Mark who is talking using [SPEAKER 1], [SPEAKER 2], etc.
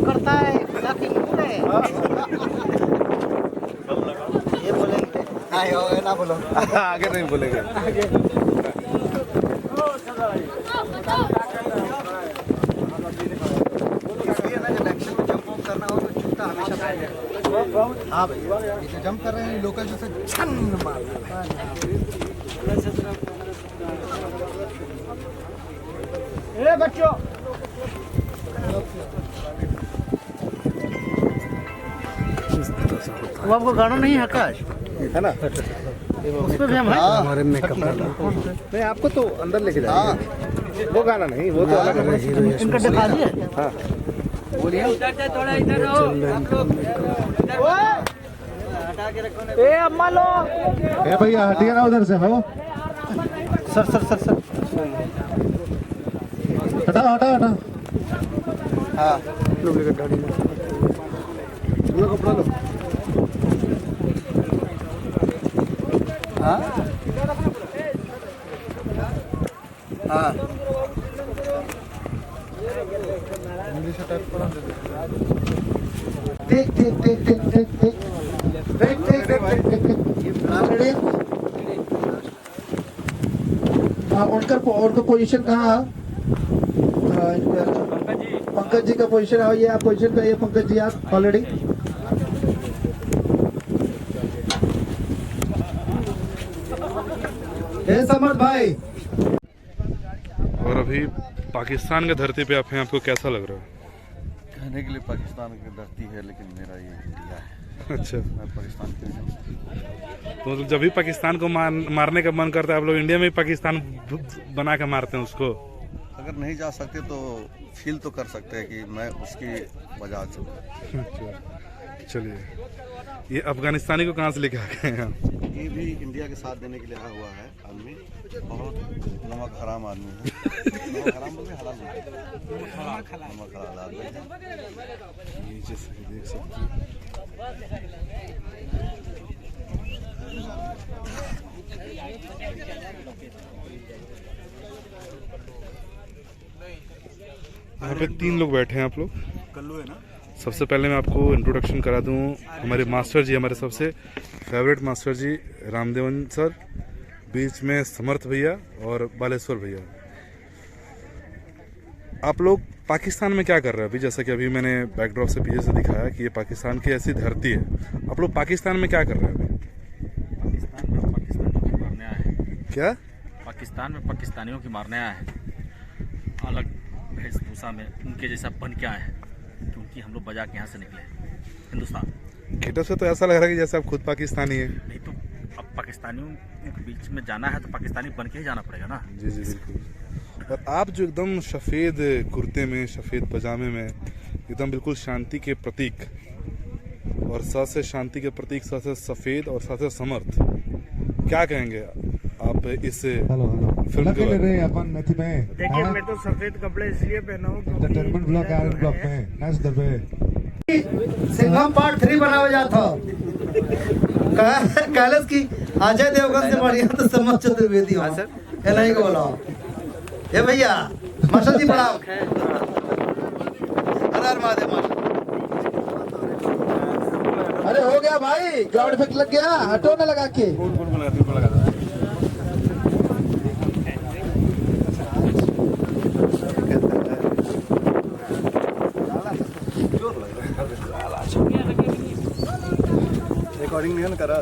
[SPEAKER 1] करता है खुदा की नूर है। ये बोलेंगे हाँ ये ना बोलो
[SPEAKER 2] आगे नहीं बोलेंगे।
[SPEAKER 1] इसलिए ना जब एक्शन में जंप ऑफ करना हो तो जूता हमेशा पहने। हाँ भैया ये जो जंप कर रहे हैं लोकल जैसे छन मार ए बच्चों वो आपको गाना नहीं है आकाश
[SPEAKER 2] है ना,
[SPEAKER 1] उसमें भी हम हैं
[SPEAKER 2] हमारे मेकअप नहीं, आपको तो अंदर लेके जाएंगे। वो गाना नहीं, वो तो अलग है।
[SPEAKER 1] इनका दिखा दिए
[SPEAKER 2] हाँ
[SPEAKER 1] बोलिए
[SPEAKER 3] थोड़ा इधर रहो
[SPEAKER 1] ए अम्मा लोग
[SPEAKER 2] ए भैया हटिए ना उधर से। हो
[SPEAKER 1] सर सर सर सर
[SPEAKER 2] हटाओ हटाओ हटाओ।
[SPEAKER 1] हाँ
[SPEAKER 2] लोग लेकर गाड़ी में लो कपड़ा लो।
[SPEAKER 1] हाँ हाँ
[SPEAKER 2] ठीक ठीक ठीक ठीक ठीक ठीक ठीक ठीक रेडी। उनका पोजीशन कहाँ? पंकज जी का पोजीशन है, ये आप पोजीशन पे आइए पंकज जी, आप ऑलरेडी। हे समर्थ भाई।
[SPEAKER 4] और अभी पाकिस्तान की धरती पे आप हैं, आपको कैसा लग रहा है?
[SPEAKER 5] कहने के लिए पाकिस्तान की धरती है लेकिन मेरा ये इंडिया है।
[SPEAKER 4] अच्छा,
[SPEAKER 5] मैं पाकिस्तान के हूँ।
[SPEAKER 4] तो मतलब जब भी पाकिस्तान को मारने का मन करता है आप लोग इंडिया में ही पाकिस्तान बना के मारते हैं उसको?
[SPEAKER 5] अगर नहीं जा सकते तो फील तो कर सकते हैं कि मैं उसकी वजह से।
[SPEAKER 4] अच्छा, चलिए, ये अफगानिस्तानी को कहाँ से लेके आ गए हैं?
[SPEAKER 5] ये भी इंडिया के साथ देने के लिए आया हुआ है आदमी, बहुत नमक हराम आदमी है। नमक हराम बोलते हैं, हलाल बोलते हैं। नमक हलाल आदमी है।
[SPEAKER 4] ये जैसे देख सकते हैं यहाँ पे 3 लोग बैठे हैं। आप लोग
[SPEAKER 5] कल्लू है ना।
[SPEAKER 4] सबसे पहले मैं आपको इंट्रोडक्शन करा दूं, हमारे मास्टर जी, हमारे सबसे फेवरेट मास्टर जी रामदेवन सर, बीच में समर्थ भैया और बालेश्वर भैया। आप लोग पाकिस्तान में क्या कर रहे हैं अभी? जैसा कि अभी मैंने बैकड्रॉप से पीछे से दिखाया कि ये पाकिस्तान की ऐसी धरती है, आप लोग पाकिस्तान में क्या कर रहे हैं अभी?
[SPEAKER 3] पाकिस्तान में पाकिस्तानियों की मारने आए हैं।
[SPEAKER 4] क्या?
[SPEAKER 3] पाकिस्तान में पाकिस्तानियों की मारने आए हैं, अलग वेशभूषा में उनके जैसा बन के आए हैं, क्योंकि हम लोग बजा के यहाँ से निकले हिंदुस्तान।
[SPEAKER 4] गेटअप से तो ऐसा लग रहा है कि जैसे आप खुद पाकिस्तानी है।
[SPEAKER 3] नहीं तो अब पाकिस्तानियों के बीच में जाना है तो पाकिस्तानी बन के ही जाना पड़ेगा ना।
[SPEAKER 4] जी जी बिल्कुल। और आप जो एकदम सफ़ेद कुर्ते में, सफ़ेद पजामे में, एकदम बिल्कुल शांति के प्रतीक, और साथ से शांति के प्रतीक, साथ से सफ़ेद और साथ से समर्थ, क्या कहेंगे आप इस फिल्म के बारे में?
[SPEAKER 2] अपन नथी में
[SPEAKER 1] देखिए मैं तो सफेद कपड़े इसलिए पहना हूँ
[SPEAKER 2] एंटरटेनमेंट ब्लॉक आयरन ब्लॉक में नाच दरबे
[SPEAKER 1] सिंघम पार्ट 3 बना हुआ जाता कैलाश की अजय देवगन से बढ़िया तो समझ चतुर्वेदी हो सर, है नहीं को बोला ये भैया मास्टर जी प्रणाम। हर महादेव मास्टर।
[SPEAKER 2] अरे हो गया भाई, ग्राउंड इफेक्ट लग गया, हटो ना लगा के।
[SPEAKER 5] रिकॉर्डिंग नहीं करा।